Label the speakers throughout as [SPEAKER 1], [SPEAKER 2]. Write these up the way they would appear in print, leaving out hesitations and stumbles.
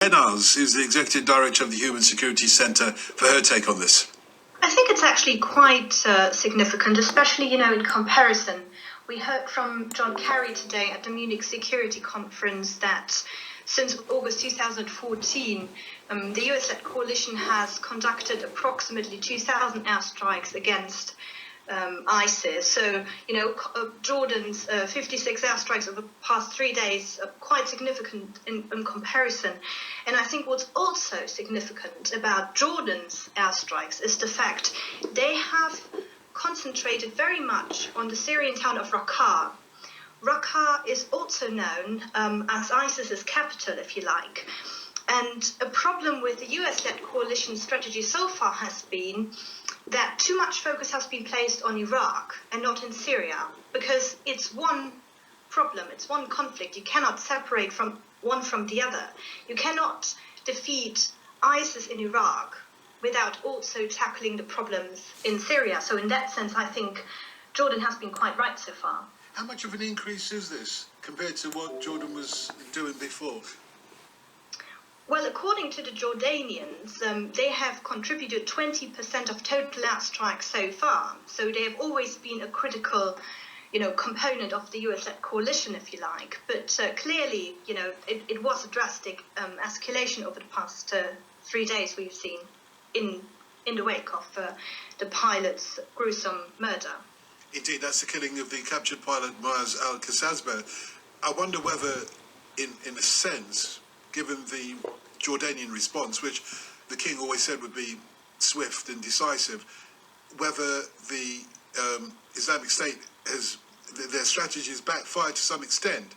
[SPEAKER 1] Enaz, who's the Executive Director of the Human Security Centre, for her take on this.
[SPEAKER 2] I think it's actually quite significant, especially, in comparison. We heard from John Kerry today at the Munich Security Conference that since August 2014, the US-led coalition has conducted approximately 2,000 airstrikes against ISIS. So, Jordan's 56 airstrikes over the past 3 days are quite significant in comparison. And I think what's also significant about Jordan's airstrikes is the fact they have concentrated very much on the Syrian town of Raqqa. Raqqa is also known as ISIS's capital, if you like. And a problem with the US-led coalition strategy so far has been that too much focus has been placed on Iraq and not in Syria, because it's one problem, it's one conflict. You cannot separate from one from the other. You cannot defeat ISIS in Iraq without also tackling the problems in Syria. So in that sense, I think Jordan has been quite right so far.
[SPEAKER 1] How much of an increase is this compared to what Jordan was doing before?
[SPEAKER 2] Well, according to the Jordanians, they have contributed 20% of total airstrikes so far. So they have always been a critical, component of the US-led coalition, if you like. But clearly, it was a drastic escalation over the past 3 days we've seen in the wake of the pilot's gruesome murder.
[SPEAKER 1] Indeed, that's the killing of the captured pilot Muaz al-Qasasbeh. I wonder whether, in a sense, given the Jordanian response, which the king always said would be swift and decisive, whether the Islamic State their strategy has backfired to some extent.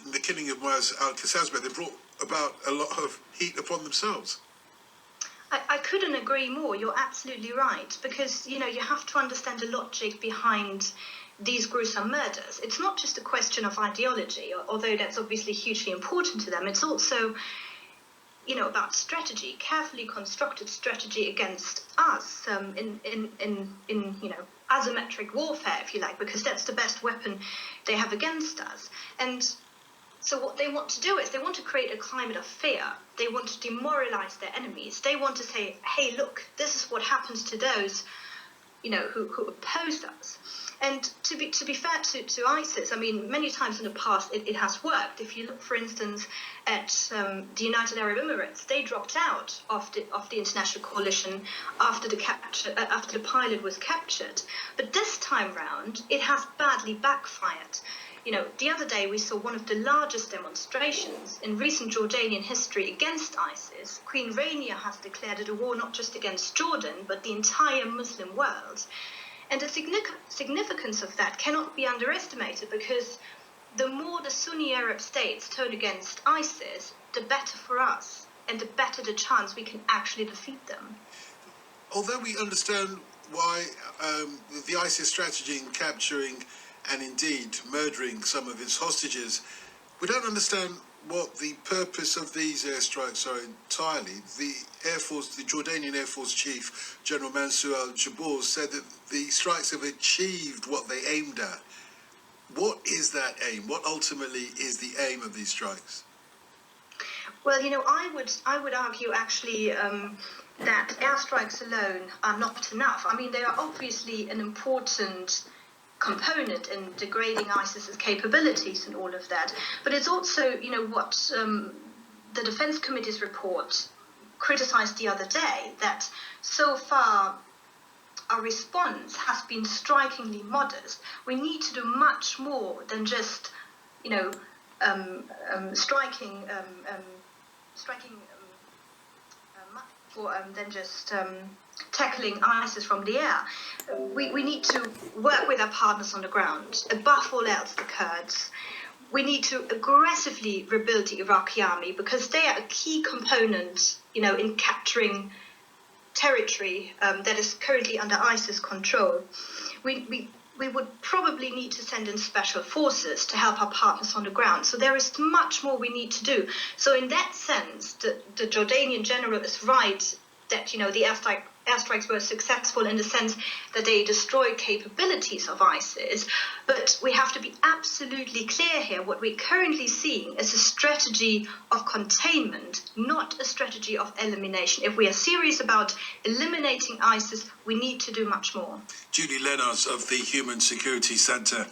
[SPEAKER 1] In the killing of Muaz al-Qasasbeh, they brought about a lot of heat upon themselves.
[SPEAKER 2] I couldn't agree more. You're absolutely right, because, you have to understand the logic behind these gruesome murders. It's not just a question of ideology, although that's obviously hugely important to them. It's also, about strategy, carefully constructed strategy against us in asymmetric warfare, if you like, because that's the best weapon they have against us. And so what they want to do is they want to create a climate of fear. They want to demoralize their enemies. They want to say, hey, look, this is what happens to those, who oppose us. And to be fair to ISIS, I mean, many times in the past it has worked. If you look, for instance, at the United Arab Emirates, they dropped out of the international coalition after the pilot was captured. But this time round, it has badly backfired. The other day we saw one of the largest demonstrations in recent Jordanian history against ISIS. Queen Rania has declared it a war not just against Jordan, but the entire Muslim world. And the significance of that cannot be underestimated, because the more the Sunni Arab states turn against ISIS, the better for us, and the better the chance we can actually defeat them.
[SPEAKER 1] Although we understand why the ISIS strategy in capturing and indeed murdering some of its hostages, we don't understand what the purpose of these airstrikes are entirely. The Air Force, the Jordanian Air Force Chief, General Mansour al-Jabbour, said that the strikes have achieved what they aimed at. What is that aim? What ultimately is the aim of these strikes?
[SPEAKER 2] Well, I would argue actually that airstrikes alone are not enough. I mean, they are obviously an important component in degrading ISIS's capabilities and all of that. But it's also, what the Defense Committee's report criticized the other day, that so far our response has been strikingly modest. We need to do much more than just, striking than just tackling ISIS from the air. We need to work with our partners on the ground, above all else the Kurds. We need to aggressively rebuild the Iraqi army, because they are a key component, in capturing territory that is currently under ISIS control. We would probably need to send in special forces to help our partners on the ground. So there is much more we need to do. So in that sense, the Jordanian general is right that, the airstrikes were successful in the sense that they destroyed capabilities of ISIS. But we have to be absolutely clear here. What we're currently seeing is a strategy of containment, not a strategy of elimination. If we are serious about eliminating ISIS, we need to do much more.
[SPEAKER 1] Julie Lennars of the Human Security Centre.